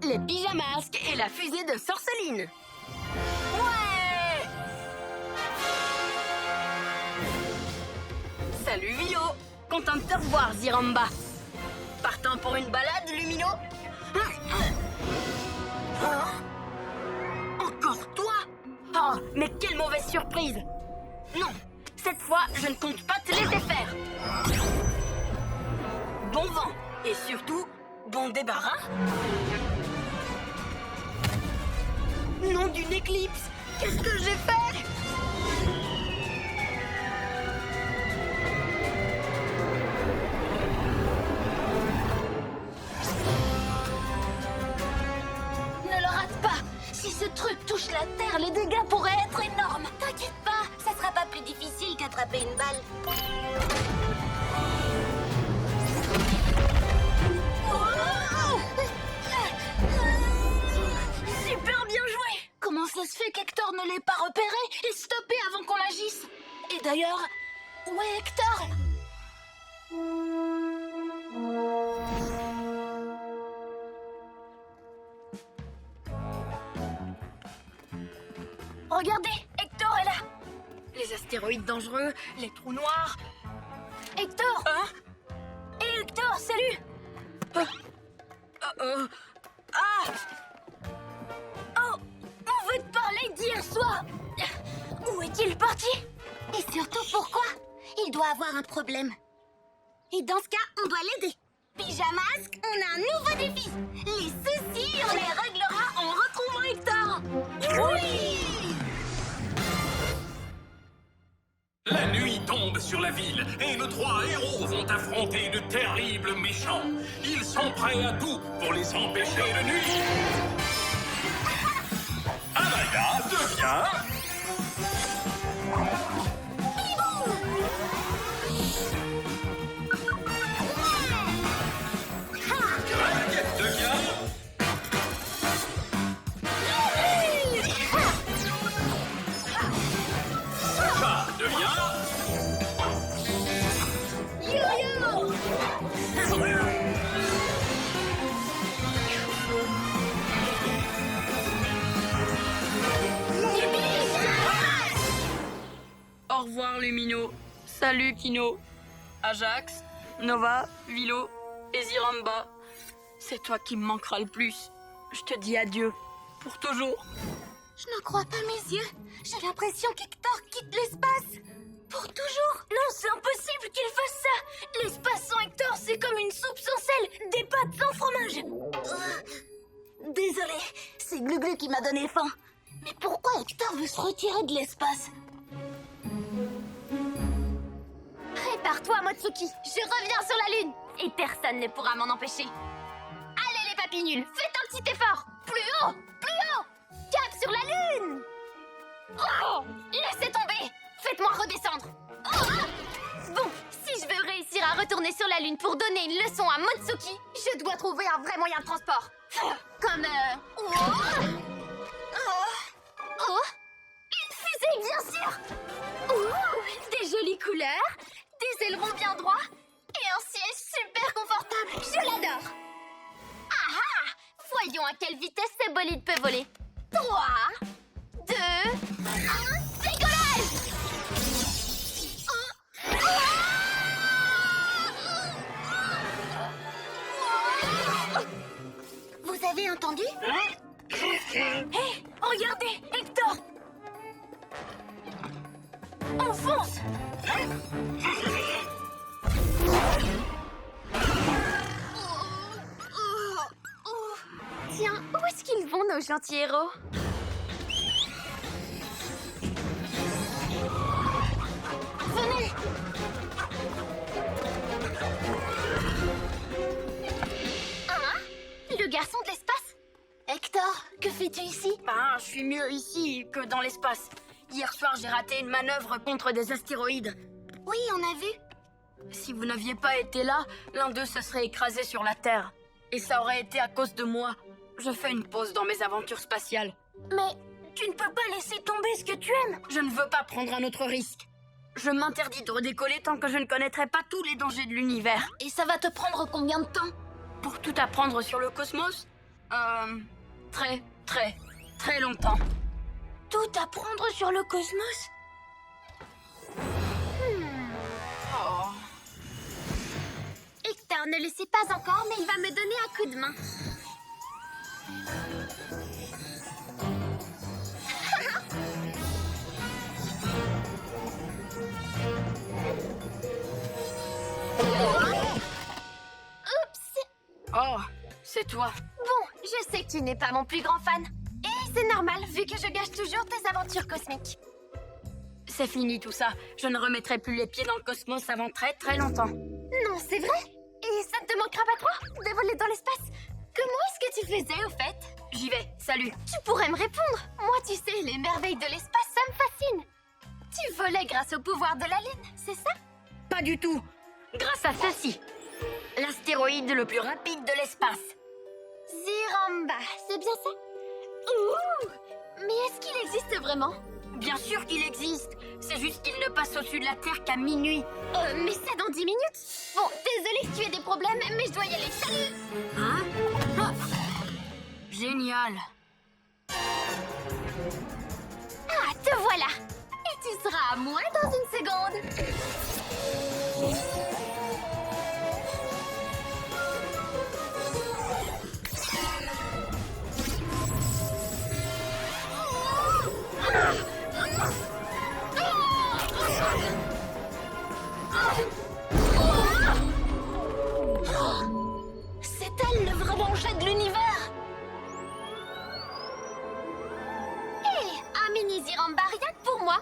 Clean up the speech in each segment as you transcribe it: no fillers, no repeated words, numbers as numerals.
les pyjamasques et la fusée de Sorceline. Ouais! Salut Vilo, content de te revoir Ziramba. Partant pour une balade, Lumino? Encore toi? Oh, mais quelle mauvaise surprise! Non, cette fois, je ne compte pas te laisser faire. Bon vent, et surtout, bon débarras. Nom d'une éclipse, qu'est-ce que j'ai fait? Ne le rate pas. Si ce truc touche la Terre, les dégâts pourraient être énormes. T'inquiète pas, ça sera pas plus difficile qu'attraper une balle. Super bien joué! Comment ça se fait qu'Hector ne l'ait pas repéré et stoppé avant qu'on agisse? Et d'ailleurs, où est Hector? Regardez, Hector est là. Les astéroïdes dangereux, les trous noirs... Hector! Hein? Hé Hector, salut! Ah! Oh, on veut te parler d'hier soir. Où est-il parti? Et surtout pourquoi? Il doit avoir un problème. Et dans ce cas, on doit l'aider. Pyjamasque, on a un nouveau défi. Les soucis, on les réglera en retrouvant Hector. Oui! La nuit tombe sur la ville et nos trois héros vont affronter de terribles méchants. Ils sont prêts à tout pour les empêcher de nuire. Amaya devient... Greg devient... Sacha devient... Au revoir Lumino. Salut Kino. Ajax, Nova, Vilo et Ziramba. C'est toi qui me manqueras le plus. Je te dis adieu. Pour toujours. Je n'en crois pas mes yeux. J'ai l'impression qu'Hector quitte l'espace. Pour toujours. Non, c'est impossible qu'il fasse ça. L'espace sans Hector, c'est comme une soupe sans sel, des pâtes sans fromage. Désolée, c'est Gluglu qui m'a donné faim. Mais pourquoi Hector veut se retirer de l'espace? Prépare-toi, Motsuki. Je reviens sur la Lune. Et personne ne pourra m'en empêcher. Allez, les papis nuls, faites un petit effort. Plus haut, plus haut. Cap sur la Lune. Oh, laissez tomber. Faites-moi redescendre. Oh. Bon, si je veux réussir à retourner sur la Lune pour donner une leçon à Motsuki, je dois trouver un vrai moyen de transport. Comme, Oh, oh. Une fusée, bien sûr. Des jolies couleurs, des ailerons bien droits et un siège super confortable. Je l'adore. Ah ah! Voyons à quelle vitesse ce bolide peut voler. 3, 2, 1, décollage! Vous avez entendu? Hé, regardez, Hector! On fonce! Tiens, où est-ce qu'ils vont, nos gentils héros? Venez! Hein? Le garçon de l'espace? Hector, que fais-tu ici? Ben, je suis mieux ici que dans l'espace. Hier soir, j'ai raté une manœuvre contre des astéroïdes. Oui, on a vu. Si vous n'aviez pas été là, l'un d'eux se serait écrasé sur la Terre. Et ça aurait été à cause de moi. Je fais une pause dans mes aventures spatiales. Mais tu ne peux pas laisser tomber ce que tu aimes. Je ne veux pas prendre un autre risque. Je m'interdis de redécoller tant que je ne connaîtrai pas tous les dangers de l'univers. Et ça va te prendre combien de temps? Pour tout apprendre sur le cosmos, Très, très, très longtemps. Tout apprendre sur le cosmos? Oh. Hector ne le sait pas encore, mais il va me donner un coup de main. Oups! Oh, c'est toi. Bon, je sais que tu n'es pas mon plus grand fan. Et c'est normal, vu que je gâche toujours tes aventures cosmiques. C'est fini tout ça. Je ne remettrai plus les pieds dans le cosmos avant très très longtemps. Non, c'est vrai? Et ça ne te manquera pas trop de voler dans l'espace? Comment est-ce que tu faisais, au fait? J'y vais, salut. Tu pourrais me répondre. Moi, tu sais, les merveilles de l'espace, ça me fascine. Tu volais grâce au pouvoir de la Lune, c'est ça? Pas du tout. Grâce à ceci. L'astéroïde le plus rapide de l'espace. Ziramba, c'est bien ça? Ouh! Mais est-ce qu'il existe vraiment? Bien sûr qu'il existe. C'est juste qu'il ne passe au-dessus de la Terre qu'à minuit. Mais c'est dans 10 minutes. Bon, désolée si tu as des problèmes, mais je dois y aller. Salut! Hein? Oh. Génial. Ah, te voilà! Et tu seras à moi dans une seconde. C'est elle le vrai danger de l'univers. Hé, un mini Ziramba, rien que pour moi.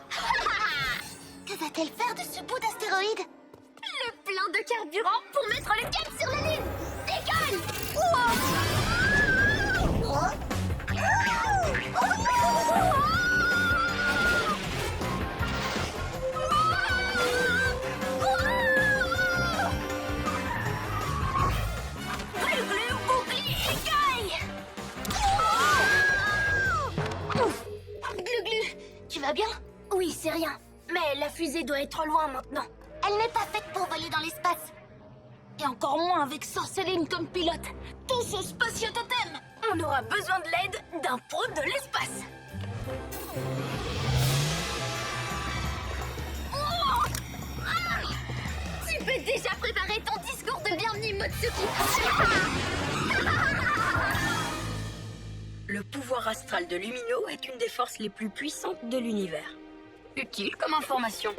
Que va-t-elle faire de ce bout d'astéroïde? Le plein de carburant pour mettre le cap sur la Lune. Décolle! Glu-glu, bouclier, écaille! Ouf! Glu-glu, tu vas bien? Oui, c'est rien. Mais la fusée doit être loin maintenant. Elle n'est pas faite pour voler dans l'espace. Et encore moins avec Sorceline comme pilote. Tout ce spatio-totem! On aura besoin de l'aide d'un pro de l'espace. Oh! Ah! Tu peux déjà préparer ton discours de bienvenue, Motsuki. Le pouvoir astral de Lumino est une des forces les plus puissantes de l'univers. Utile comme information.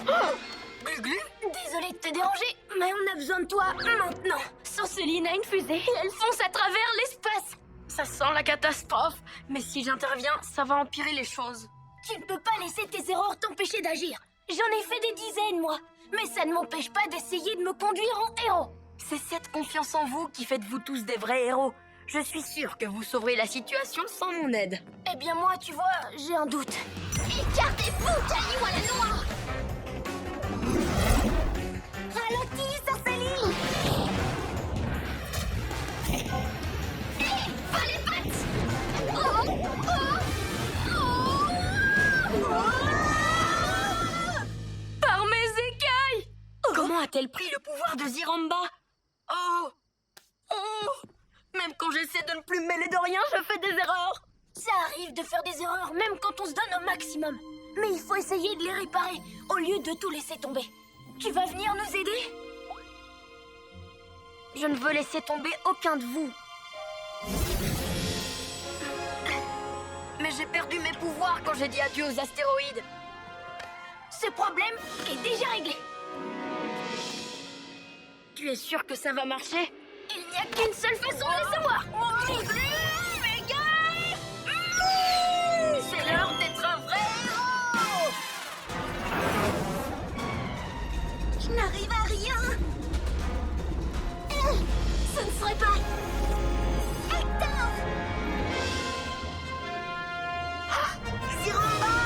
Oh! Glu-glu, désolée de te déranger, mais on a besoin de toi maintenant. Sorceline a une fusée et elle fonce à travers l'espace. Ça sent la catastrophe, mais si j'interviens, ça va empirer les choses. Tu ne peux pas laisser tes erreurs t'empêcher d'agir. J'en ai fait des dizaines, moi. Mais ça ne m'empêche pas d'essayer de me conduire en héros. C'est cette confiance en vous qui fait de vous tous des vrais héros. Je suis sûre que vous sauverez la situation sans mon aide. Eh bien moi, tu vois, j'ai un doute. Écartez-vous, caillou à la noix! Ralentis, Sorceline! Hé, pas les pattes! Oh, oh, oh. Par mes écailles! Comment a-t-elle pris le pouvoir de Ziramba? Oh! Oh! Même quand j'essaie de ne plus me mêler de rien, je fais des erreurs! Ça arrive de faire des erreurs même quand on se donne au maximum. Mais il faut essayer de les réparer au lieu de tout laisser tomber. Tu vas venir nous aider? Je ne veux laisser tomber aucun de vous. Mais j'ai perdu mes pouvoirs quand j'ai dit adieu aux astéroïdes. Ce problème est déjà réglé. Tu es sûr que ça va marcher? Il n'y a qu'une seule façon de le savoir. C'est l'heure d'être un vrai héros! Je n'arrive à rien. Ce ne serait pas... Hector! Ah, Ziramba!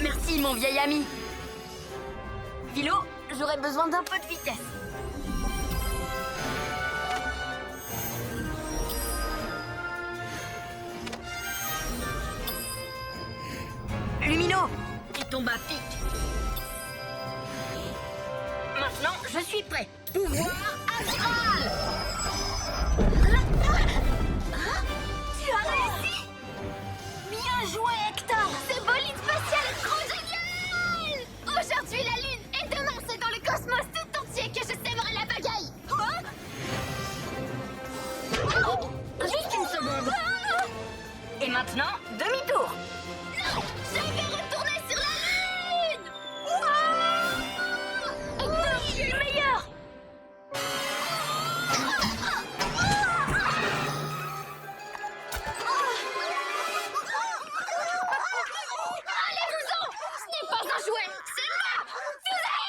Merci, mon vieil ami. Philo, j'aurais besoin d'un peu de vitesse. Lumino, tu tombes à pic. Maintenant, je suis prêt. Pouvoir astral! Tu as réussi! Bien joué, Hector! Ce bolide spatial est trop génial! Aujourd'hui la Lune, et demain c'est dans le cosmos tout entier que je sèmerai la pagaille! Juste une seconde. Et maintenant, demi-tour. Non! Je vais retourner sur la Lune! Hector, tu es le meilleur! Allez-vous-en! Ce n'est pas un jouet, c'est ma fusée!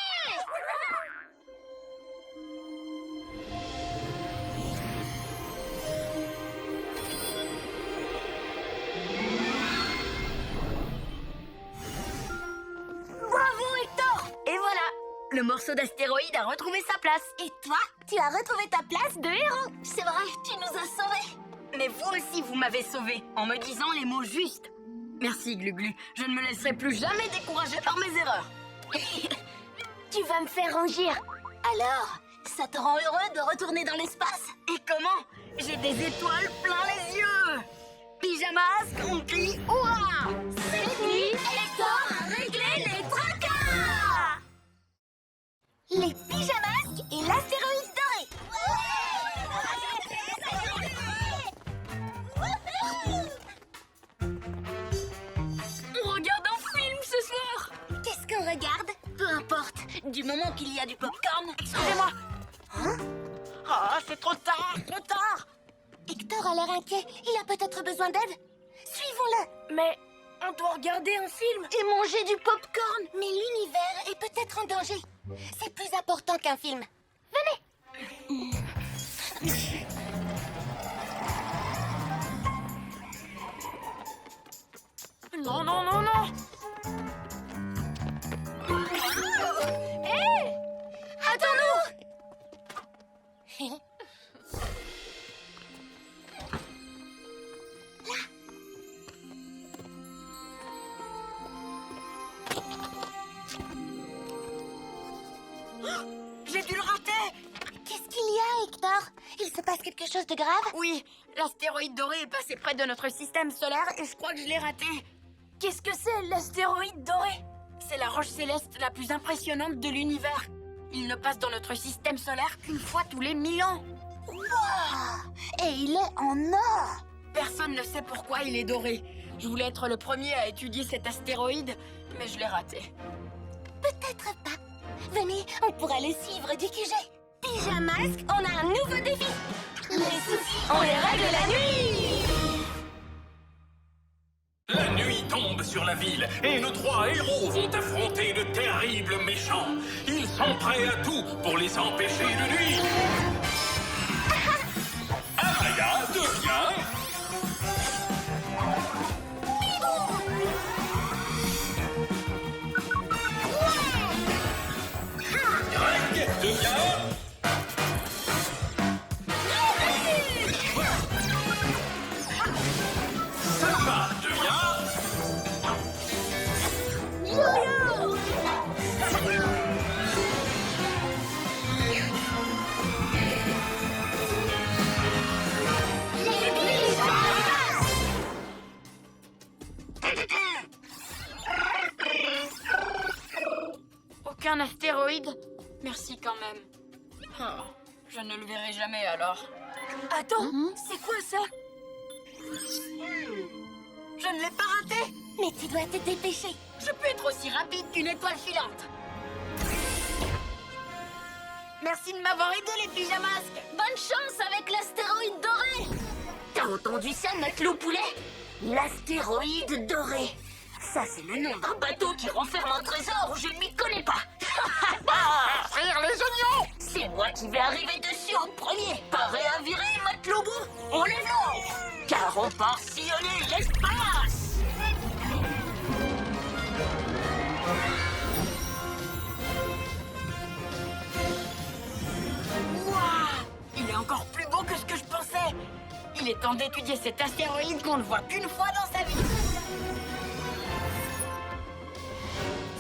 Bravo, Hector! Et voilà, le morceau d'astéroïde a retrouvé sa place. Et toi, tu as retrouvé ta place de héros. C'est vrai, tu nous as sauvés. Mais vous aussi, vous m'avez sauvé en me disant les mots justes. Merci, Glu-Glu. Je ne me laisserai plus jamais décourager par mes erreurs. Tu vas me faire rougir. Alors, ça te rend heureux de retourner dans l'espace? Et comment? J'ai des étoiles plein les yeux. Pyjamas, on crie hurrah! Cette nuit, Hector a réglé les tracas! Les pyjamas et l'astéroïde doré. On regarde un film ce soir. Qu'est-ce qu'on regarde? Peu importe, du moment qu'il y a du popcorn. Excusez-moi. Ah, c'est trop tard, trop tard. Hector a l'air inquiet. Il a peut-être besoin d'aide. Suivons-le. Mais on doit regarder un film. Et manger du popcorn. Mais l'univers est peut-être en danger. C'est plus important qu'un film. Venez. Non, non, non, non. Hé! Attends-nous! J'ai dû le rater. Qu'est-ce qu'il y a, Hector? Il se passe quelque chose de grave? Oui, l'astéroïde doré est passé près de notre système solaire et je crois que je l'ai raté. Qu'est-ce que c'est, l'astéroïde doré? C'est la roche céleste la plus impressionnante de l'univers. Il ne passe dans notre système solaire qu'une fois tous les 1000 ans. Wow! Et il est en or! Personne ne sait pourquoi il est doré. Je voulais être le premier à étudier cet astéroïde, mais je l'ai raté. Peut-être pas. Venez, on pourra le suivre du QG. Pyjamasque, on a un nouveau défi. Les soucis, on les règle la nuit. La nuit tombe sur la ville et nos 3 héros vont affronter de terribles méchants. Ils sont prêts à tout pour les empêcher de nuire. Amaya devient... Greg devient... Salma devient... Yo-yo! Les pyjamas! Aucun astéroïde? Merci quand même. Oh, je ne le verrai jamais alors. Attends, c'est quoi ça? Je ne l'ai pas raté. Mais tu dois te dépêcher. Je peux être aussi rapide qu'une étoile filante. Merci de m'avoir aidé, les pyjamasques. Bonne chance avec l'astéroïde doré. T'as entendu ça, matelot poulet? L'astéroïde doré. Ça, c'est le nom d'un bateau qui renferme un trésor où je ne m'y connais pas. Frire les oignons! C'est moi qui vais arriver dessus en premier. Paré à virer, matelot bout. On les lance. Car on part sillonner l'espace. Waouh! Il est encore plus beau que ce que je pensais. Il est temps d'étudier cet astéroïde qu'on ne voit qu'une fois dans sa vie.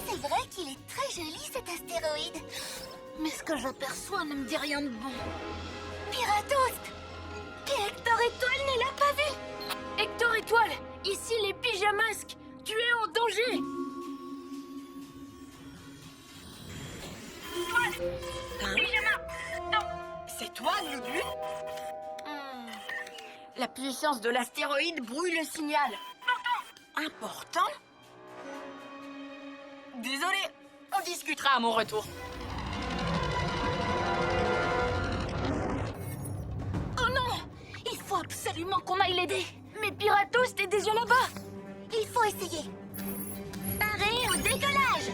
C'est vrai qu'il est très joli cet astéroïde. Mais ce que j'aperçois ne me dit rien de bon. Piratost! Et Hector Étoile ne l'a pas vu! Hector Étoile, ici les pyjamasques. Tu es en danger. C'est toi, Lulu? La puissance de l'astéroïde brouille le signal. Important? Désolé, on discutera à mon retour. Oh non! Il faut absolument qu'on aille l'aider. Mais Piratos, t'es déjà là-bas. Il faut essayer. Paré au décollage!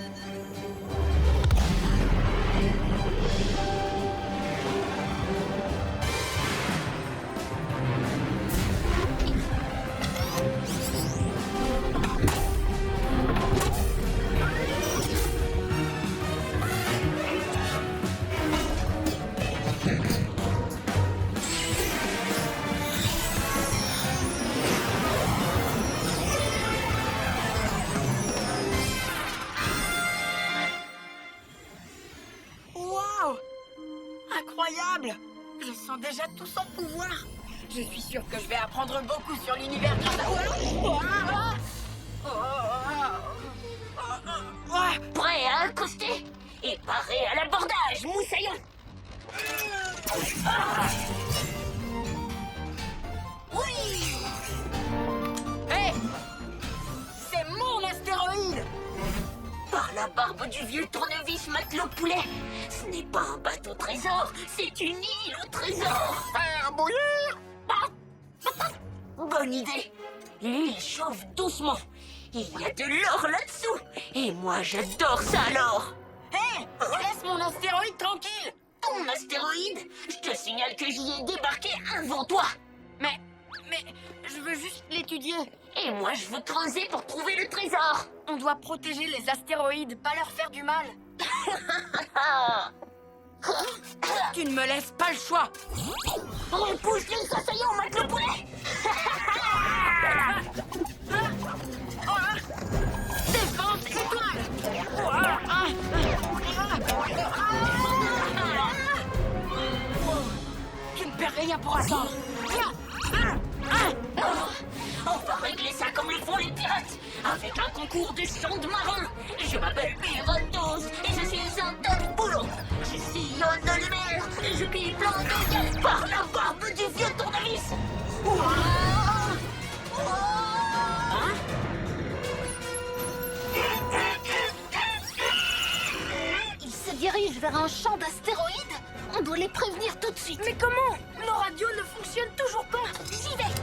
Waouh! Incroyable! Je sens déjà tout son pouvoir. Je suis sûre que je vais apprendre beaucoup sur l'univers grâce à... Prêt à accoster et paré à l'abordage, moussaillon! Oui! Hé! C'est mon astéroïde! Par la barbe du vieux tournevis matelot poulet, ce n'est pas un bateau trésor, c'est une île au trésor! Faire bouillir! Bonne idée! L'île chauffe doucement. Il y a de l'or là-dessous. Et moi, j'adore ça alors! Hé! Laisse mon astéroïde tranquille! Ton astéroïde? Je te signale que j'y ai débarqué avant toi! Mais je veux juste l'étudier. Et moi, je veux creuser pour trouver le trésor! On doit protéger les astéroïdes, pas leur faire du mal. Tu ne me laisses pas le choix. Repousse les assaillants, matelot poulet! Défense étoile! Je ne perds rien pour attendre. Viens! On va régler ça comme le font les pirates, avec un concours de sondes marins. Je m'appelle Piratos et je suis un top boulot. Je sillonne les mers et je pille plein de gueules par la barbe du vieux tournevis. Ils se dirigent vers un champ d'astéroïdes. On doit les prévenir tout de suite. Mais comment? Nos radios ne fonctionnent toujours pas. J'y vais.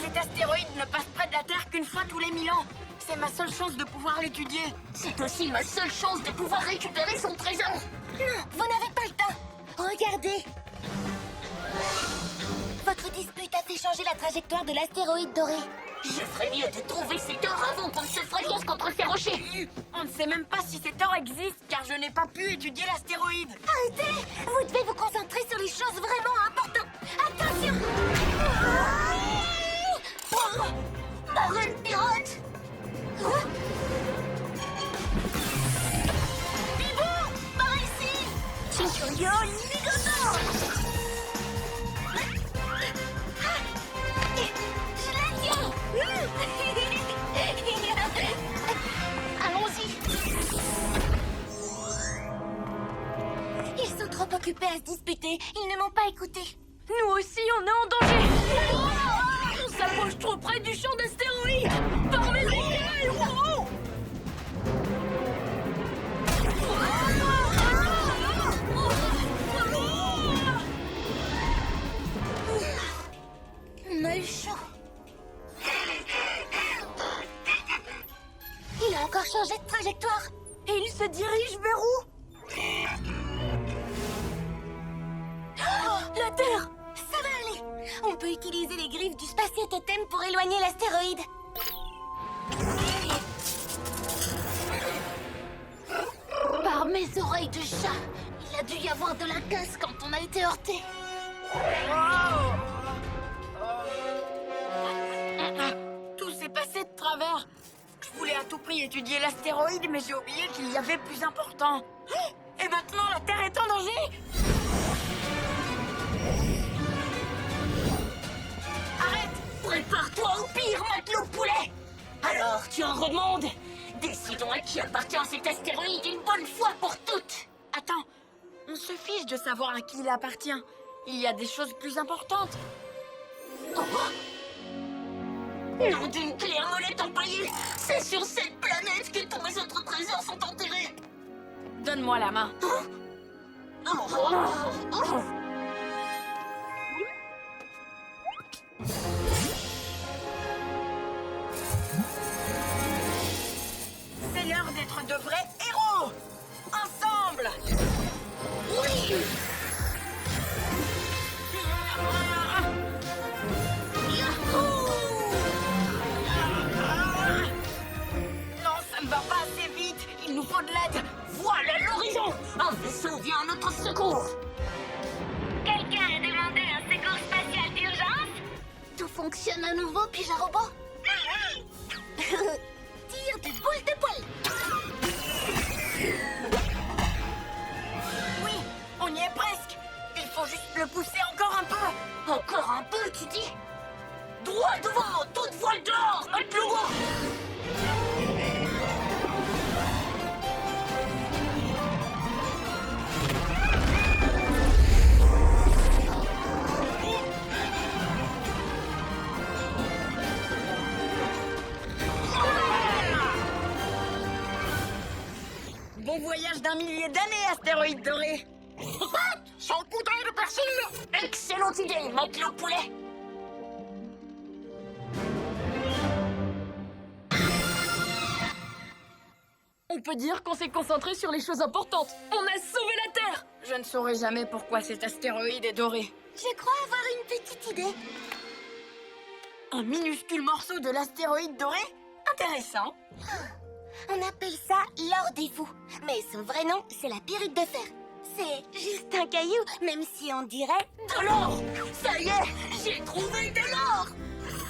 Cet astéroïde ne passe près de la Terre qu'une fois tous les 1000 ans. C'est ma seule chance de pouvoir l'étudier. C'est aussi ma seule chance de pouvoir récupérer son trésor. Non, vous n'avez pas le temps. Regardez. Votre dispute a fait changer la trajectoire de l'astéroïde doré. Je ferais mieux de trouver cet or avant qu'on ne se fracasse contre ces rochers. On ne sait même pas si cet or existe, car je n'ai pas pu étudier l'astéroïde. Arrêtez! Vous devez vous concentrer sur les choses vraiment importantes. Attention! Arrête, pirate! Bibou! Par ici! Chichoyo, Nigoto! Je la tiens! Allons-y! Ils sont trop occupés à se disputer. Ils ne m'ont pas écouté. Nous aussi, on est en danger. On s'approche trop près du champ d'astéroïdes. Par mes écailles! Wow! On a eu chaud. Il a encore changé de trajectoire. Et il se dirige vers où? La Terre! Ça va aller. On peut utiliser les griffes du spatio-totem pour éloigner l'astéroïde. Mes oreilles de chat. Il a dû y avoir de la casse quand on a été heurté. Tout s'est passé de travers. Je voulais à tout prix étudier l'astéroïde, mais j'ai oublié qu'il y avait plus important. Et maintenant, la Terre est en danger. Arrête! Prépare-toi au pire, matelot poulet! Alors, tu en redemandes? Décidons à qui appartient cet astéroïde une bonne fois pour toutes! Attends, on se fiche de savoir à qui il appartient. Il y a des choses plus importantes. Oh. Nom d'une clé à molette empaillée! C'est sur cette planète que tous mes autres trésors sont enterrés! Donne-moi la main. C'est l'heure d'être de vrais héros. Ensemble. Oui! Non, ça ne va pas assez vite. Il nous faut de l'aide. Voilà l'horizon! Un vaisseau vient à notre secours! Quelqu'un a demandé un secours spatial d'urgence? Tout fonctionne à nouveau, puis-je un robot? Tire des boules de poil! Oui, on y est presque. Il faut juste le pousser encore un peu. Encore un peu, tu dis? Droit devant, toute voile dehors, matelot! Bon voyage d'un millier d'années, astéroïde doré. Sans poudrer de persil! Excellente idée, matelot poulet! On peut dire qu'on s'est concentré sur les choses importantes. On a sauvé la Terre. Je ne saurai jamais pourquoi cet astéroïde est doré. Je crois avoir une petite idée. Un minuscule morceau de l'astéroïde doré? Intéressant. On appelle ça l'or des fous. Mais son vrai nom, c'est la pyrite de fer. C'est juste un caillou, même si on dirait de l'or. Ça y est, j'ai trouvé de l'or.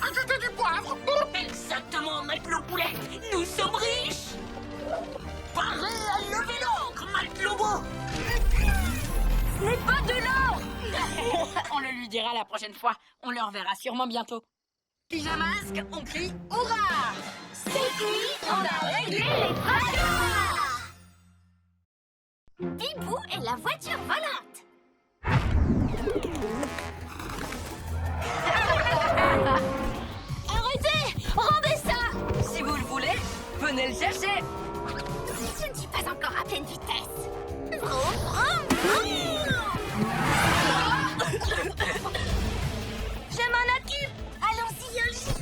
Ajoutez du poivre! Exactement, matelot poulet. Nous sommes riches. Paré à lever l'encre, matelot beau. Ce n'est pas de l'or. On le lui dira la prochaine fois. On le reverra sûrement bientôt. Pyjamasque, on crie hurrah. Cette nuit, on a réglé les problèmes. Bibou et la voiture volante. Arrêtez! Rendez ça! Si vous le voulez, venez le chercher. Je ne suis pas encore à pleine vitesse. Vroom, vroom, vroom. Je m'en occupe. Allons-y, Yoshi.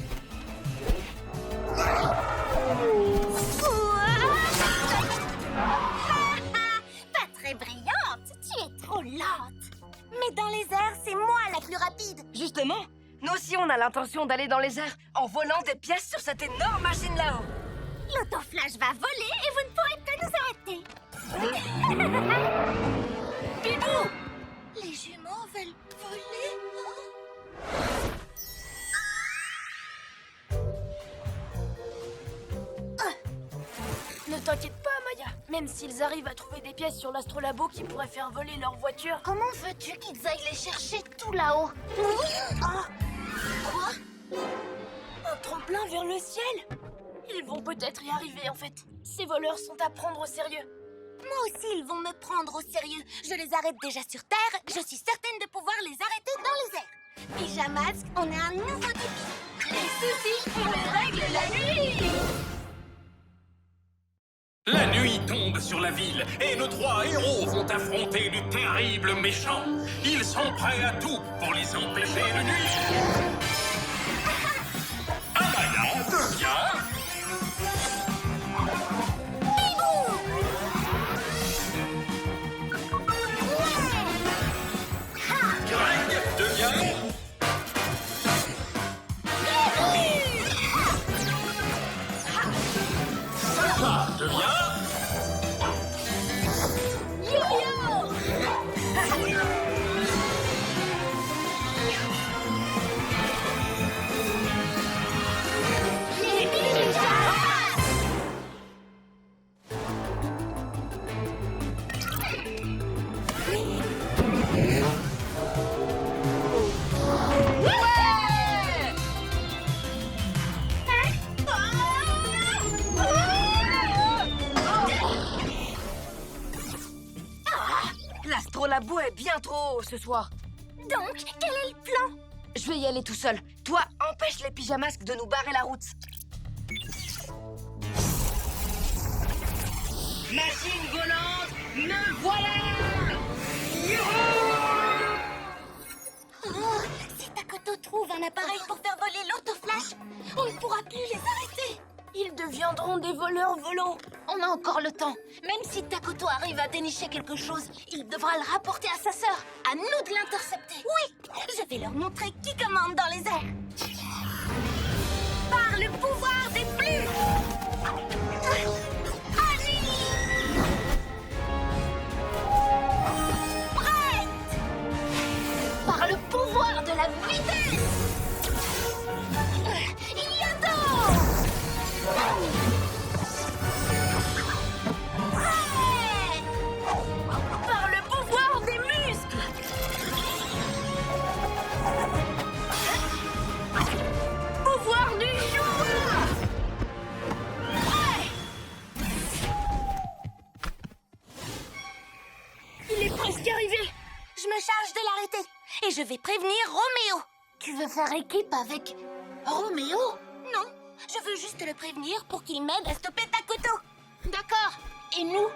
Pas très brillante. Tu es trop lente. Mais dans les airs, c'est moi la plus rapide. Justement, nous aussi on a l'intention d'aller dans les airs en volant des pièces sur cette énorme machine là-haut. L'autoflash va voler et vous ne pourrez pas nous arrêter. Bibou! Les jumeaux veulent voler. Ne t'inquiète pas, Maya. Même s'ils arrivent à trouver des pièces sur l'astrolabo qui pourraient faire voler leur voiture. Comment veux-tu qu'ils aillent les chercher tout là-haut? Ah! Quoi? Un tremplin vers le ciel? Ils vont peut-être y arriver en fait. Ces voleurs sont à prendre au sérieux. Moi aussi, ils vont me prendre au sérieux. Je les arrête déjà sur Terre. Je suis certaine de pouvoir les arrêter dans les airs. Pyjamasque, on a un nouveau défi. Les soucis, on les règle la nuit. La nuit tombe sur la ville et nos trois héros vont affronter de terribles méchants. Ils sont prêts à tout pour les empêcher de nuire. Amaya devient... Greg devient... Sapa devient... Les pyjamas! L'astrolabo est bien trop haut ce soir. Donc, quel est le plan? Je vais y aller tout seul. Toi, empêche les pyjamasques de nous barrer la route. Machine volante, me voilà! Oh, si Takoto trouve un appareil pour faire voler l'autoflash, on ne pourra plus les arrêter. Ils deviendront des voleurs volants. On a encore le temps. Même si Takoto arrive à dénicher quelque chose, il devra le rapporter à sa sœur. À nous de l'intercepter. Oui, je vais leur montrer qui commande dans les airs. Par le pouvoir des plumes. Agis! Prête! Par le pouvoir de la vitesse. Yato! Prêt! Par le pouvoir des muscles. Pouvoir du jour. Prêt! Il est presque arrivé. Je me charge de l'arrêter. Et je vais prévenir Roméo. Tu veux faire équipe avec Roméo? Non, je veux juste le prévenir pour qu'il m'aide à stopper Takoto. D'accord. Et nous,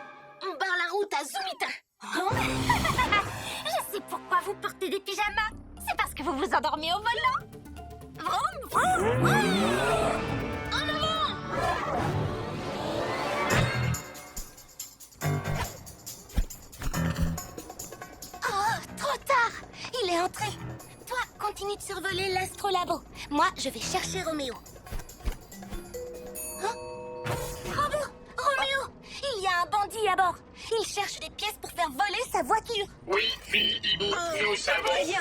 on barre la route à Zumita. Je sais pourquoi vous portez des pyjamas. C'est parce que vous vous endormez au volant. Vroom, vroom, vroom. En avant! Oh, trop tard. Il est entré. Toi, continue de survoler l'astrolabo. Moi, je vais chercher Roméo. Roméo, il y a un bandit à bord. Il cherche des pièces pour faire voler sa voiture. Oui, fille Hibou, nous savons. Rien.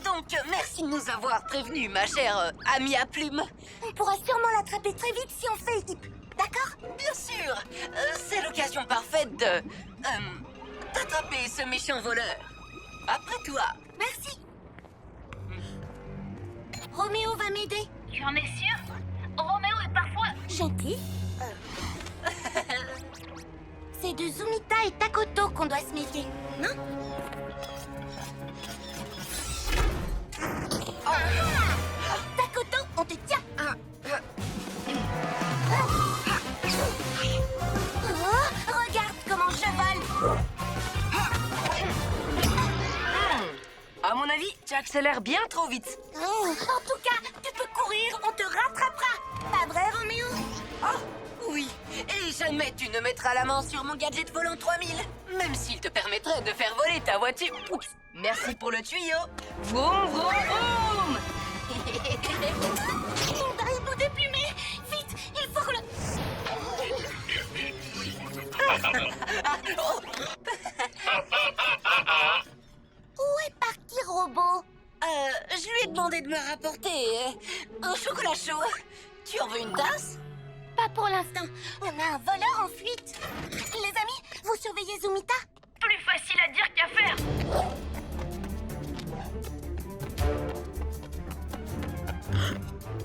Donc, merci de nous avoir prévenus, ma chère amie à plumes. On pourra sûrement l'attraper très vite si on fait équipe. D'accord? Bien sûr. C'est l'occasion parfaite de... d'attraper ce méchant voleur. Après toi. Merci. Roméo va m'aider. Tu en es sûr? Roméo est parfois... Gentil. C'est de Zumita et Takoto qu'on doit se méfier, non? Takoto, on te tient. Oh, regarde comment je vole. À mon avis, tu accélères bien trop vite. Oh, en tout cas, tu peux courir, on te rattrapera. Pas vrai, Roméo? Oh, oui. Et jamais tu ne mettras la main sur mon gadget volant 3000. Même s'il te permettrait de faire voler ta voiture. Oups. Merci pour le tuyau. Vroom, vroom, vroom. Mon baribou déplumé. Vite, il faut que le... Où est parti Robot? Je lui ai demandé de me rapporter un chocolat chaud. Tu en veux une tasse? Pas pour l'instant. On a un voleur en fuite. Les amis, vous surveillez Zumita? Plus facile à dire qu'à faire.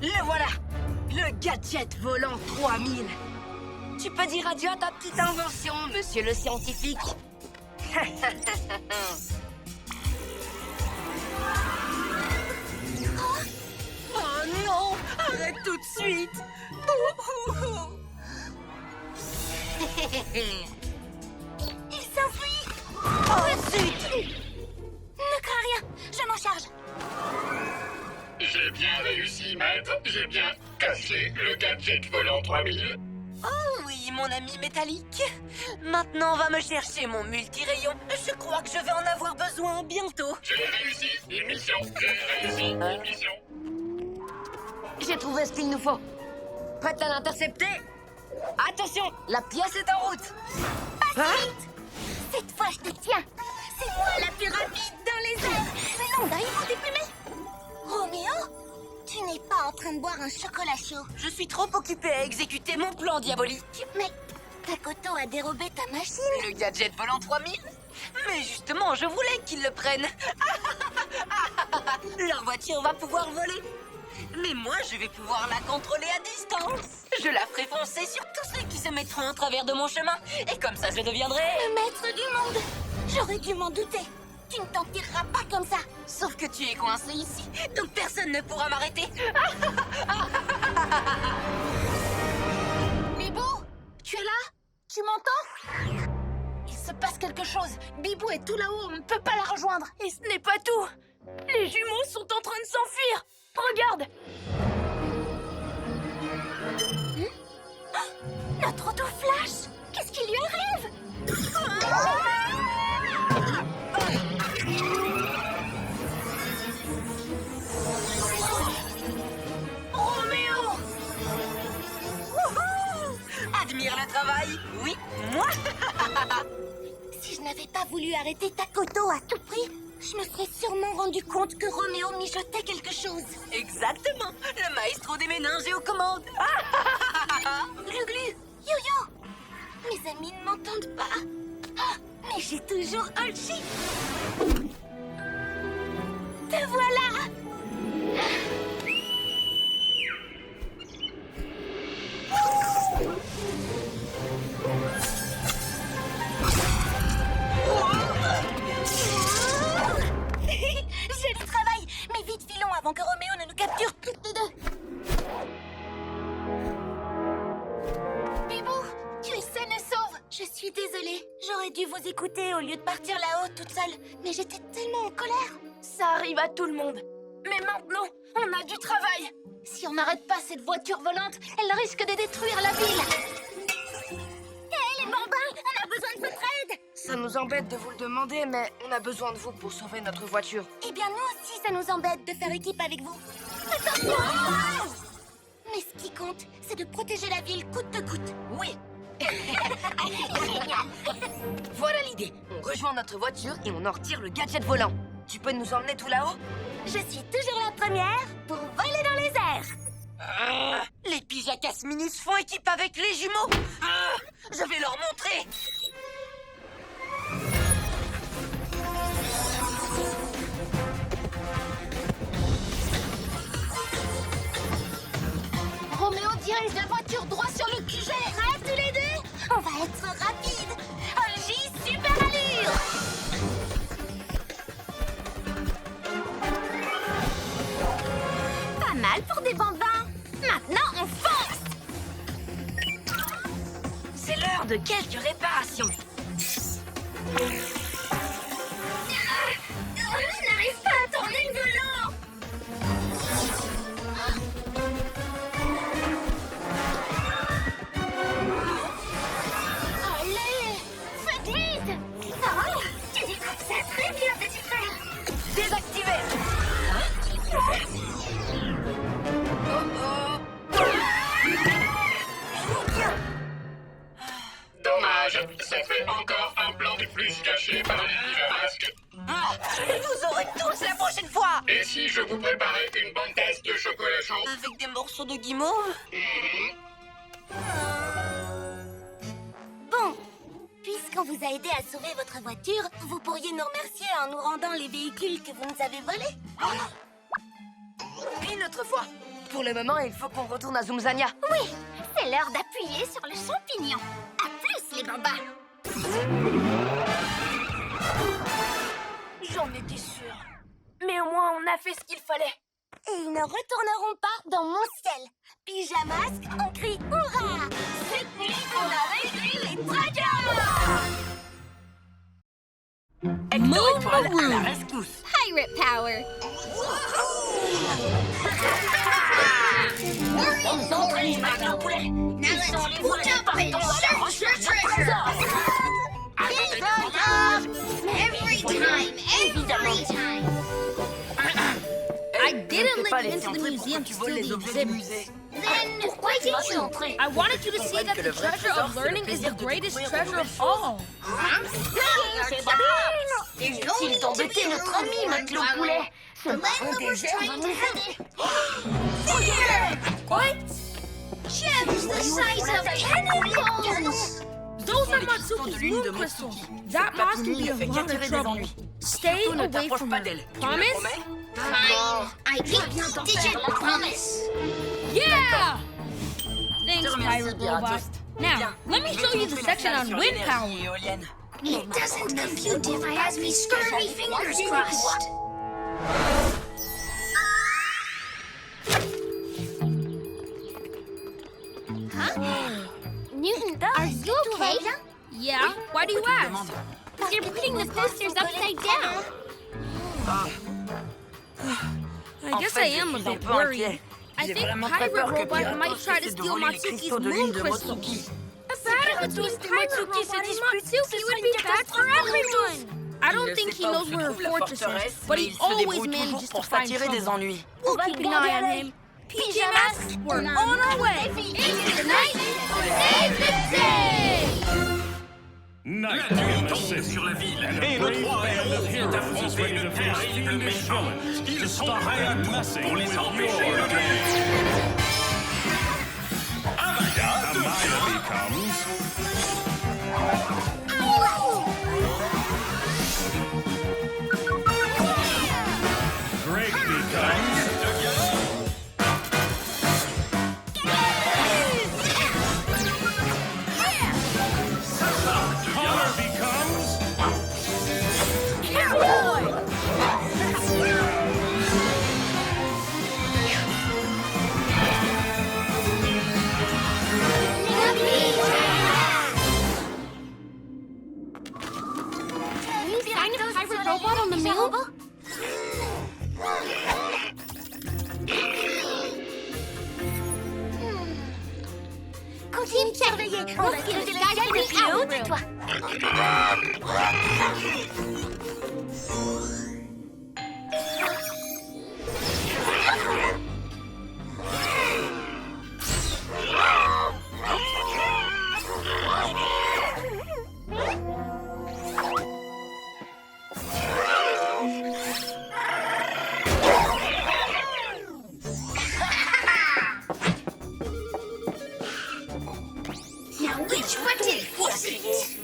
Le voilà. Le gadget volant 3000. Tu peux dire adieu à ta petite invention, monsieur le scientifique. Oh non! Arrête tout de suite! Il s'enfuit. Oh zut! Ne crains rien, je m'en charge. J'ai bien réussi, maître. J'ai bien cassé le gadget volant 3000. Oh oui, mon ami métallique. Maintenant, va me chercher mon multirayon. Je crois que je vais en avoir besoin bientôt. J'ai réussi l'émission. J'ai réussi l'émission. J'ai trouvé ce qu'il nous faut. Prête à l'intercepter? Attention, la pièce est en route. Pas vite. Cette fois, je te tiens. C'est moi la plus un chocolat chaud. Je suis trop occupée à exécuter mon plan diabolique. Mais Takoto a dérobé ta machine. Le gadget volant 3000? Mais justement, je voulais qu'ils le prennent. Leur voiture va pouvoir voler. Mais moi, je vais pouvoir la contrôler à distance. Je la ferai foncer sur tous ceux qui se mettront en travers de mon chemin. Et comme ça, je deviendrai... Le maître du monde. J'aurais dû m'en douter. Tu ne t'en tireras pas comme ça. Sauf que tu es coincé ici, donc personne ne pourra m'arrêter. Bibou, tu es là? Tu m'entends? Il se passe quelque chose. Bibou est tout là-haut, on ne peut pas la rejoindre. Et ce n'est pas tout. Les jumeaux sont en train de s'enfuir. Regarde. Notre auto flash. Qu'est-ce qui lui arrive? Roméo! Wouhou! Admire le travail? Oui, moi? Si je n'avais pas voulu arrêter Takoto à tout prix, je me serais sûrement rendu compte que Roméo mijotait quelque chose. Exactement, le maestro des méninges est aux commandes. Glu-glu, yo-yo. Mes amis ne m'entendent pas. Ah, mais j'ai toujours Olchi. Te voilà. Joli travail. Mais vite, filons avant que Roméo ne nous capture toutes les deux. Bibou, tu es saine et sauve. Je suis désolée. J'aurais dû vous écouter au lieu de partir là-haut toute seule. Mais j'étais tellement en colère. Ça arrive à tout le monde. Mais maintenant, on a du travail. Si on n'arrête pas cette voiture volante, elle risque de détruire la ville. Hé, les bambins, on a besoin de votre aide. Ça nous embête de vous le demander, mais on a besoin de vous pour sauver notre voiture. Eh bien, nous aussi, ça nous embête de faire équipe avec vous. Attention! Mais ce qui compte, c'est de protéger la ville coûte que coûte. Oui, Voilà l'idée. On rejoint notre voiture et on en retire le gadget volant. Tu peux nous emmener tout là-haut? Je suis toujours la première pour voler dans les airs. les Pijakas Minus font équipe avec les jumeaux. Je vais leur montrer. Roméo dirige la voiture droit sur le QG. Prêts tous les deux? On va être rapide. Olgi, super allure. Pas mal pour des bambins. Maintenant, on fonce. C'est l'heure de quelques réparations. Je n'arrive pas à tourner le volant. Allez, faites vite. Oh, tu découpes ça très bien, petit frère. Désactivé. Dommage, ça fait encore un plan de plus caché par l'univers masque. Vous aurez tous la prochaine fois. Et si je vous préparais une bonne tasse de chocolat chaud? Avec des morceaux de guimauve. Bon, puisqu'on vous a aidé à sauver votre voiture, vous pourriez nous remercier en nous rendant les véhicules que vous nous avez volés. Une autre fois. Pour le moment, il faut qu'on retourne à Zoomzania. Oui, c'est l'heure d'appuyer sur le champignon. À plus, les bambins. J'en étais sûre. Mais au moins, on a fait ce qu'il fallait. Et ils ne retourneront pas dans mon ciel. Pyjamasque, on crie hurrah. Cette nuit, on a réduit les traqueurs. Hector étoile à la rescousse. Pirate power. Ils ont pris maintenant, poulet. Ils sont les voleurs partons à la recherche de trésors. Every time. I didn't Ne pas let you laisser into the entrer museum pour que to tu voles steal les the objets du exhibits. musée. Then why did you entrer? I wanted you to see that que the le vrai treasure trésor, of c'est le learning is plaisir the de greatest découvrir de treasure nouvelles of all. C'est pas inutile d'embêter notre ami, matelot poulet. Ce marin désert va nous aider. What? Gems the size of cannonballs! Those are Matsuki's moon crystals. That moss can be a lot of trouble. Stay away from her. Promise? Fine. I keep your digit promise. Yeah! Thanks, Pirate Robot. Now, let me show you the section on wind power. It doesn't compute if I has me scurvy fingers crossed. Newton, are you okay? Yeah? Why do you ask? You're putting the posters upside down. I guess I am a bit worried. I think Pirate Robot might try to steal Matsuki's moon crystals. A battle between Pirate Robot and Matsuki would be bad for everyone. I don't think he knows where her fortress is, but he always manages to find trouble. We'll keep an eye on him. PJ Masks, we're on our way. Into the night to save the day! La nuit tombe sur la ville et nos trois héros vont affronter de terribles méchants. Ils sont prêts à tout pour les empêcher de gagner. Amaya becomes... Drake becomes... Robot on the moon? Continue de surveiller. On va tirer des gars depuis le haut de toi. Now which button is it?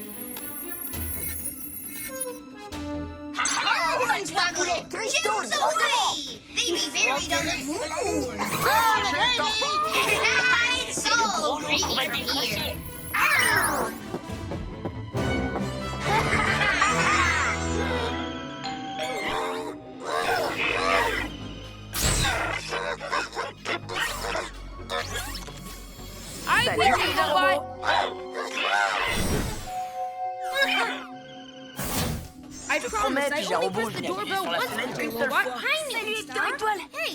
One's bucket! Gems away! They be buried on the moon! It's so pretty in here! Ow! I'm with you, Robot! I promise I only pressed the doorbell once, Pirate Robot. Salut, Hector Étoile! Hey,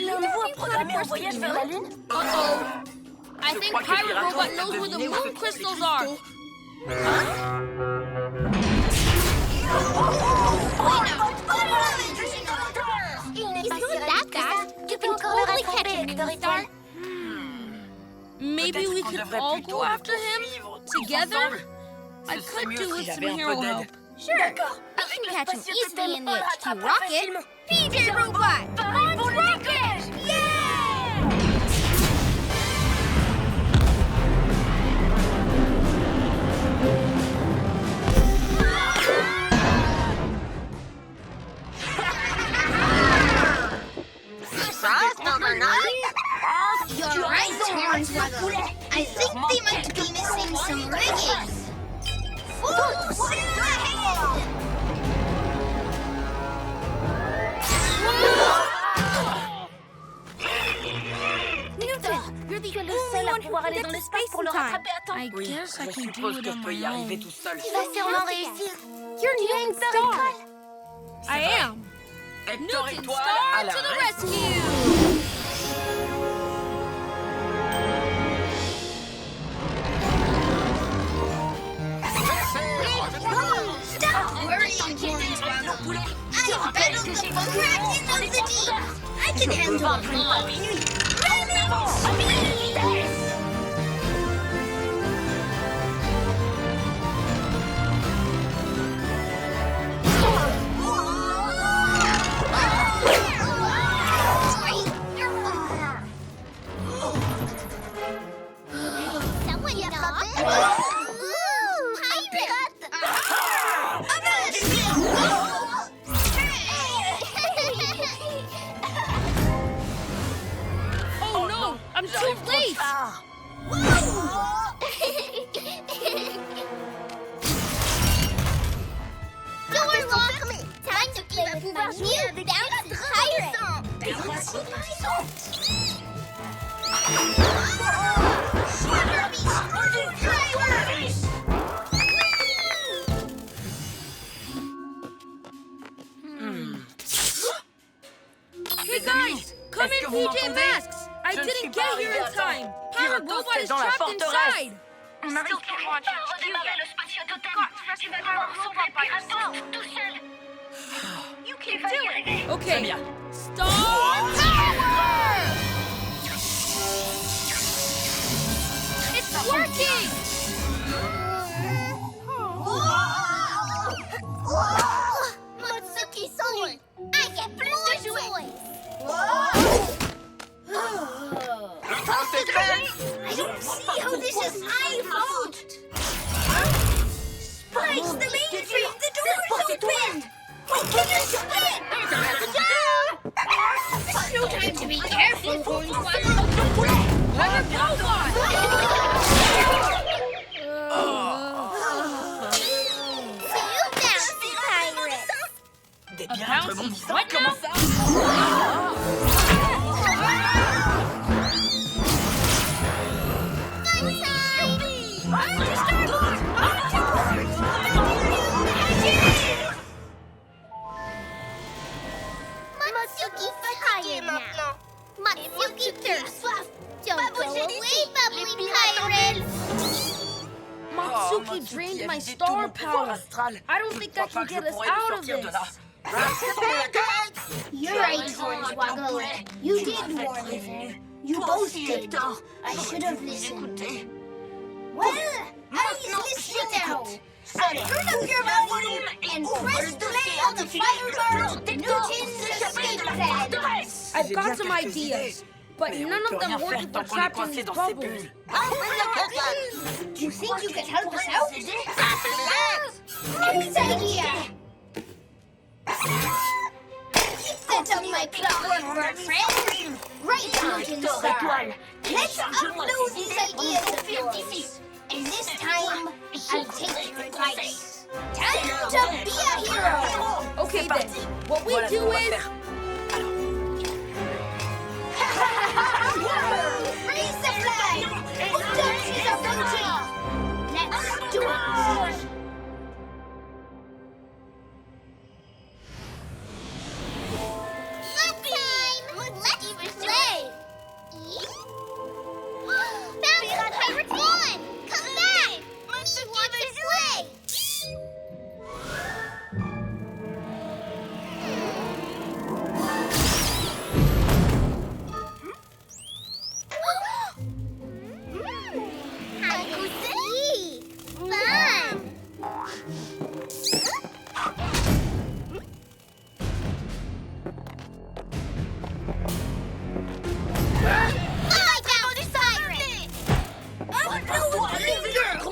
l'un de vous a programmé un voyage vers la Lune? Uh-oh. I think Pirate Robot knows where the moon crystals are. He's not that fast. You can totally catch him, Hector Étoile. Maybe we could all go after him together? I could do with some hero help. Sure. We can catch him easily in the H2 rocket. PJ Robot! On rocket! Yeah! Sauce number 9? You're right, Hornswoggle. I think they might be missing some rigging. Full steam ahead! Newton, you're the only one who can get to space in time. I guess I can do it on my own. tout seul. Tu vas sûrement réussir. You're Newton Hector Star. Étoile. I am. Hector Newton Étoile Star à la to the rescue. rescue! Stop worrying, Hornswoggle. I've battled the Kraken of the deep. I can handle a blow. Speed! pouvoir jouer avec Bouncy Pirate. Des roissons Hey guys, come in PJ Masks. I didn't get here in time. Pirate Robot is trapped inside. On n'arrive pas à redémarrer le spatio-totem. Tu vas devoir sauver Piratos tout seul. You can do it. Okay. Star Power! It's working! Motsuki s'ennuie. I get plus de jouets. I don't see how this is my fault. Spikes, the mainframe, the door's opened. We can split. It's no time to be careful, Hornswoggle. See you, Bouncy Pirate. Des pirates rebondissants, comment ça? Matsuki fatigué maintenant. Matsuki t'as soif. Don't go away, bubbly pirate. Matsuki drained my star power. I don't think I can get us out of this. You're right, Hornswoggle. You did warn me. You both did. I should have listened. Well, I listen now. Turn up your volume and press play on the Firebird Newton's escape plan. I've got some ideas, but none of them work if we're trapped in these bubbles. Do you think you can help us out? Great idea! Keep that up my clockwork, friend! Right, Newton Star! Let's upload these ideas of yours! And this time, I'll take your advice. Time to be a hero! Okay then, what we do is... Raise the flag! Footsteps is approaching! Let's do it! Fun time! Let's play! Pirate won! Come back! Matsuki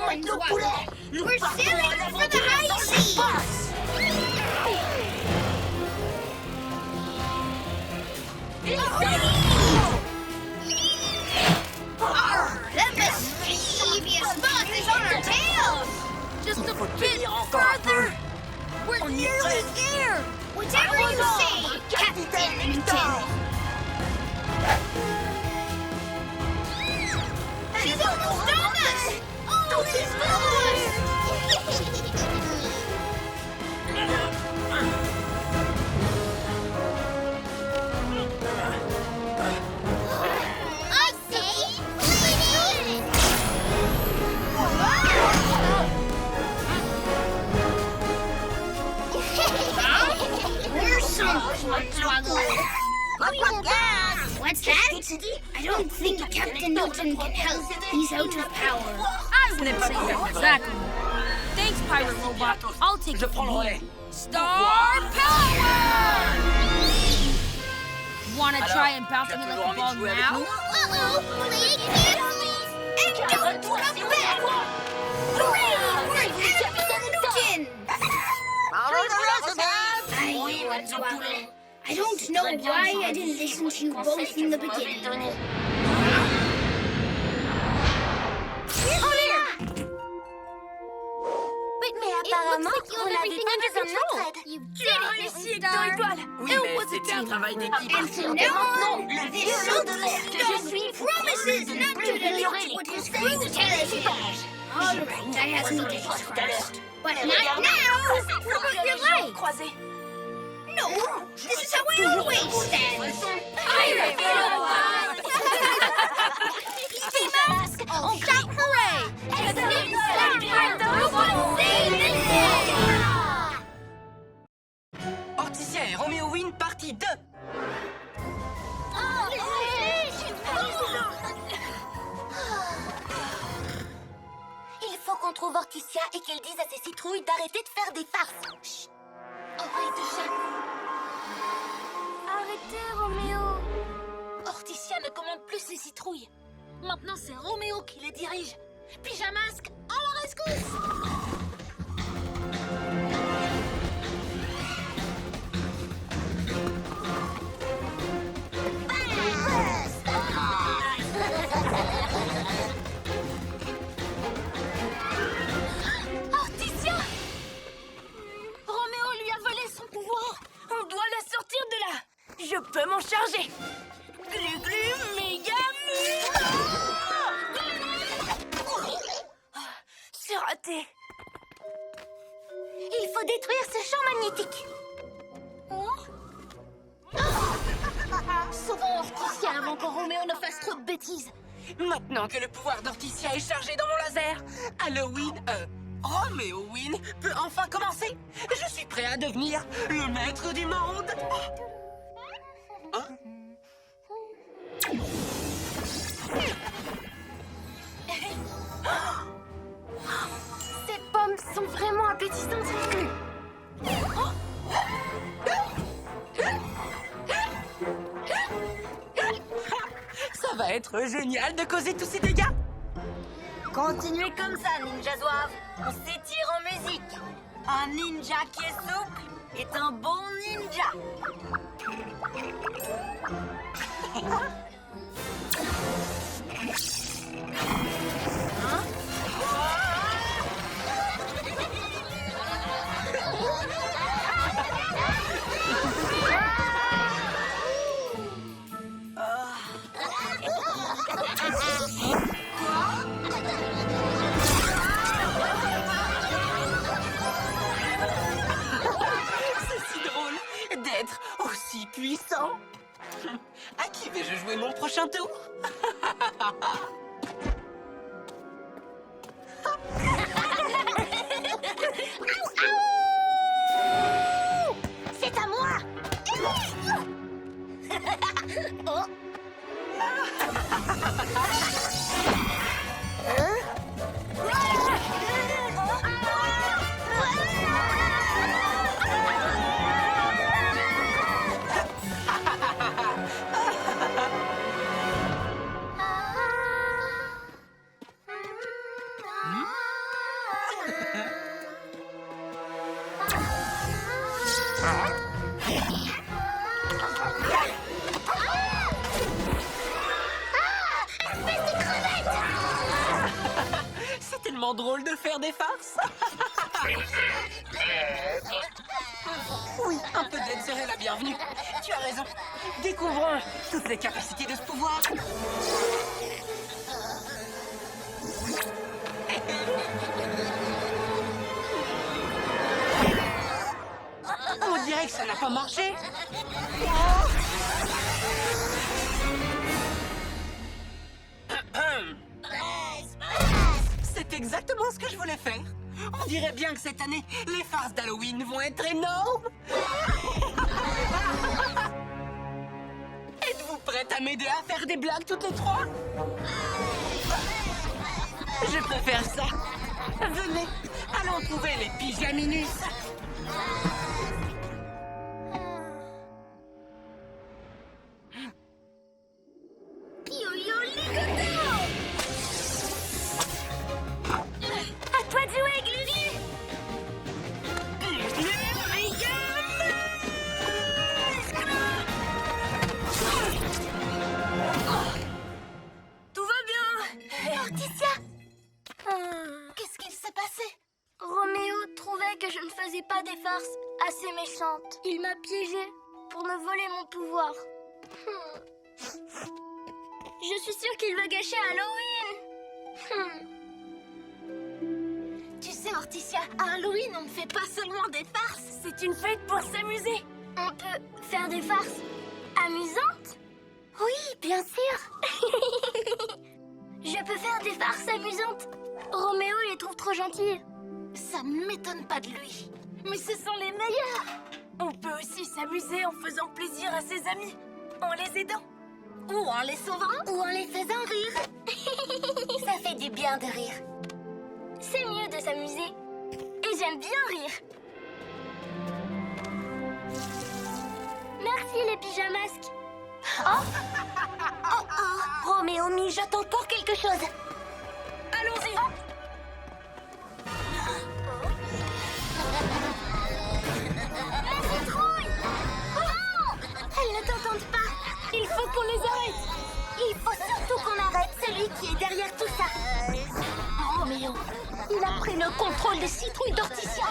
wants to play! We're sailing for the high seas! That mischievous moth is on our tails! Just a bit further! We're nearly there! Whatever you say, Captain Newton! She's almost on us! Oh, this I say, bleeding! We're so Hornswoggle. What's that? I don't think Captain Newton can help. He's out of power. I wouldn't say that exactly. Thanks, Pirate Robot. I'll take it from here. Star Power! Wanna try and bounce me like a ball now? Uh-oh! Play carefully! And don't come back! Hooray! For Captain Newton! Hornswoggle. I don't know why I didn't listen to you both in the beginning. Mais Apparemment, vous n'avez pas besoin de notre aide. You did it, Mrs. Star. Oui, It mais was a c'était un team. travail d'équipe. And now, le vaisseau de l'air que je suis promises not to améliorer les conseils de l'équipage. All right, I had some dishes first. But not now! Look what you're like! Croisé. No! This is how I always stand! Des masques, on chante hooray! And the inside robot Orticia et Roméo Win, partie 2. Il faut qu'on trouve Orticia et qu'elle dise à ses citrouilles d'arrêter de faire des farces. Chut. Oreille de chat. Arrêtez, Roméo. Orticia ne commande plus ses citrouilles. Maintenant, c'est Roméo qui les dirige. Pyjamasque, à la rescousse. Orticia! Roméo lui a volé son pouvoir. On doit la sortir de là. Je peux m'en charger. Glu glu méga C'est raté. Il faut détruire ce champ magnétique. Sauvons Orticia avant que Roméo ne fasse trop de bêtises. Maintenant que le pouvoir d'Orticia est chargé dans mon laser, Roméo Win peut enfin commencer. Je suis prêt à devenir le maître du monde. Hein? Ces pommes sont vraiment appétissantes. Ça va être génial de causer tous ces dégâts. Continuez comme ça, Ninja Zouave. On s'étire en musique. Un ninja qui est souple est un bon ninja. C'est si drôle d'être aussi puissant. À qui vais-je jouer mon prochain tour? C'est à moi. Oh. C'est tellement drôle de faire des farces. Oui, un peu d'aide serait la bienvenue. Tu as raison. Découvrons toutes les capacités de ce pouvoir. On dirait que ça n'a pas marché. C'est exactement ce que je voulais faire. On dirait bien que cette année, les farces d'Halloween vont être énormes. Êtes-vous prête à m'aider à faire des blagues toutes les trois? Je peux faire ça. Venez, allons trouver les pyjaminus. Yo-yo ligoto. À toi de jouer, Glu-Glu. Tout va bien. Orticia. Qu'est-ce qu'il s'est passé? Roméo trouvait que je ne faisais pas des farces assez méchantes. Il m'a piégée pour me voler mon pouvoir. Je suis sûre qu'il va gâcher Halloween. Tu sais, Hortensia, à Halloween, on ne fait pas seulement des farces. C'est une fête pour s'amuser. On peut faire des farces amusantes? Oui, bien sûr. Je peux faire des farces amusantes. Roméo les trouve trop gentilles. Ça ne m'étonne pas de lui. Mais ce sont les meilleurs. On peut aussi s'amuser en faisant plaisir à ses amis, en les aidant. Ou en les sauvant. Ou en les faisant rire. Ça fait du bien de rire. C'est mieux de s'amuser. Et j'aime bien rire. Merci les pyjamasques. Oh. Roméo mijote encore quelque chose. Allons-y. La citrouille. Oh. Elles ne t'entendent pas. Il faut qu'on les arrête. Il faut surtout qu'on arrête celui qui est derrière tout ça. Roméo, il a pris le contrôle des citrouilles d'Hortensia.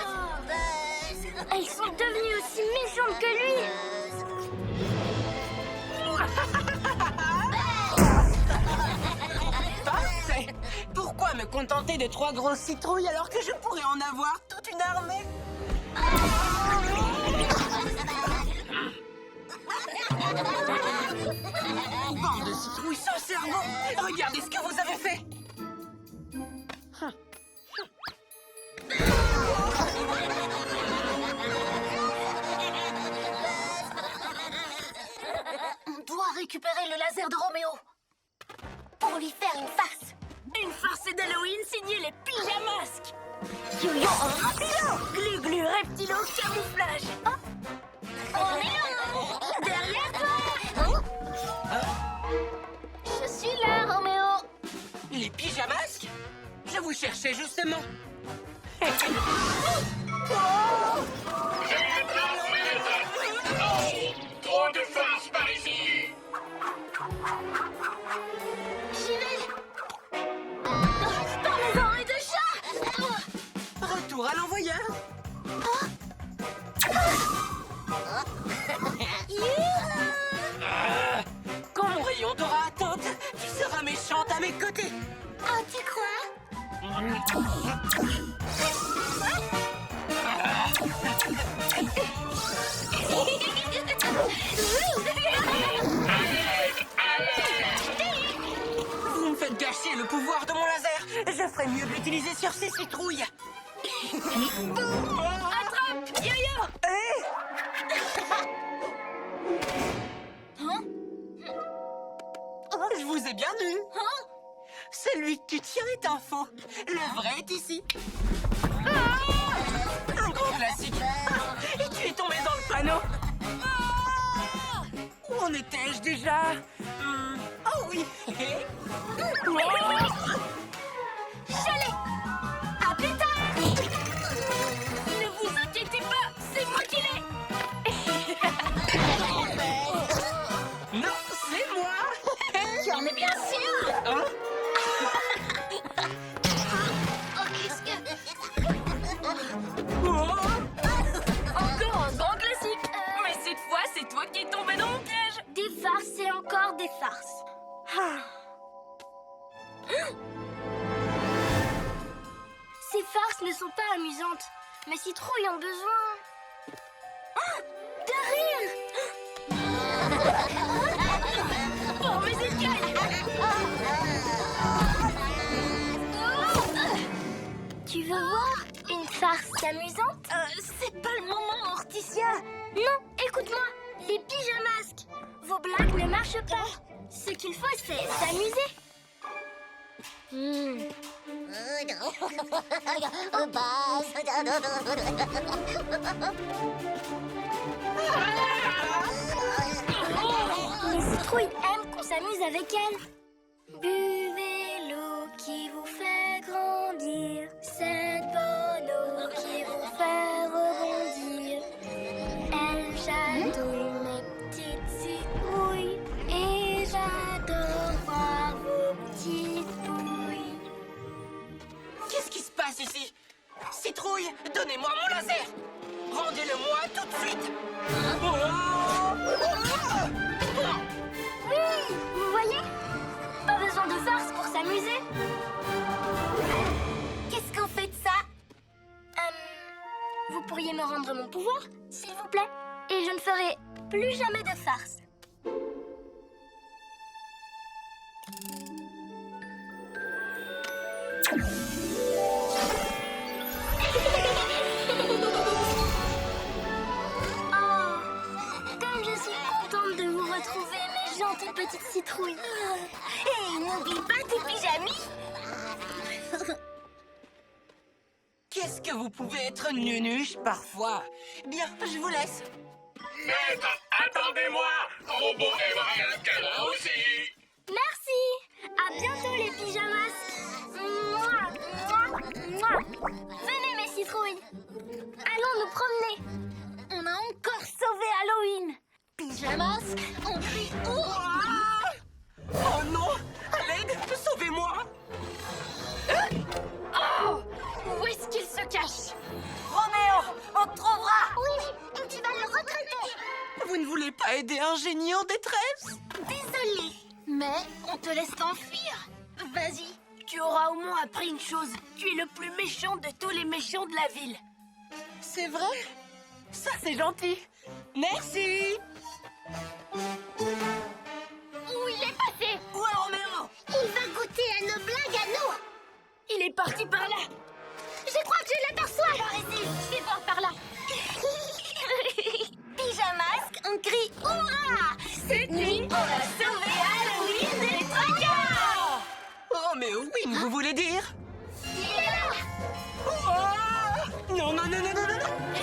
Elles sont devenues aussi méchantes que lui. Parfait. Pourquoi me contenter de 3 grosses citrouilles alors que je pourrais en avoir toute une armée? Bande de citrouilles sans cerveau! Regardez ce que vous avez fait! On doit récupérer le laser de Roméo pour lui faire une farce. Une farce d'Halloween signée les pyjamasques. Yo-yo reptilo, glu-glu reptilo camouflage. Roméo, derrière toi. Je suis là, Roméo. Les pyjamasques? Je vous cherchais justement. Trop de farce par ici! J'y vais. Parlez-en et de chat. Retour à l'envoyeur. Quand mon rayon t'aura atteinte, tu seras méchante à mes côtés. Oh, tu crois? Vous me faites gâcher le pouvoir de mon laser. Je ferais mieux de l'utiliser sur ces citrouilles. Attrape, yo-yo. Je vous ai bien vu. Celui que tu tiens est un faux. Le vrai est ici. Un grand classique. Et tu es tombé dans le panneau. Où en étais-je déjà? Oh oui. Chalet. À plus tard. Ne vous inquiétez pas, c'est moi qui l'ai. Non, c'est moi. Tu en es bien sûr. Hein? Oh, qu'est-ce que... Encore un grand classique. Mais cette fois, c'est toi qui es tombé dans mon piège. Des farces et encore des farces. Ces farces ne sont pas amusantes. Mes citrouilles ont besoin... de rire. Oh, mes écailles. Tu veux voir une farce amusante? C'est pas le moment, Hortensia. Non, écoute-moi. Les pyjamasques. Vos blagues ne marchent pas. Ce qu'il faut, c'est s'amuser. Les citrouilles aiment qu'on s'amuse avec elles. Buvez l'eau qui vous fait grandir, cette bonne eau qui vous fait rebondir. Elle chatouille mes petites citrouilles et j'adore voir vos petites bouilles. Qu'est-ce qui se passe ici? Citrouille, Donnez-moi mon laser! Rendez-le-moi tout de suite! Oui, vous voyez? Pas besoin de farce pour s'amuser. Qu'est-ce qu'on fait de ça? Vous pourriez me rendre mon pouvoir, s'il vous plaît? Et je ne ferai plus jamais de farce. Oh, comme je suis contente de vous retrouver, mes gentilles petites citrouilles. Et n'oublie pas tes pyjamis. Qu'est-ce que vous pouvez être nunuche parfois? Bien, je vous laisse. Attendez-moi! Robot aimerait un câlin aussi! Merci. À bientôt les pyjamas. Mouah, mouah, mouah. Venez mes citrouilles. Allons nous promener. On a encore sauvé Halloween. Pyjamas, on crie hurrah. Oh non! À l'aide! Sauvez-moi! Oh, où est-ce qu'il se cache? Roméo, on te trouvera. Oui, et tu vas le retraiter. Vous ne voulez pas aider un génie en détresse? Désolée, mais on te laisse t'enfuir. Vas-y, tu auras au moins appris une chose. Tu es le plus méchant de tous les méchants de la ville. C'est vrai? Ça, c'est gentil. Merci! Où il est passé? Où est Roméo? Il va goûter à nos blagues à nous. Il est parti par là. Je crois que je l'aperçois. Par ici, fais voir par là. Pyjamasque, on crie hurrah. Cette nuit, on a sauvé Halloween des traquards. Oh, mais oui, vous voulez dire? Il est là. Oh! Non, non, non, non, non, non, non!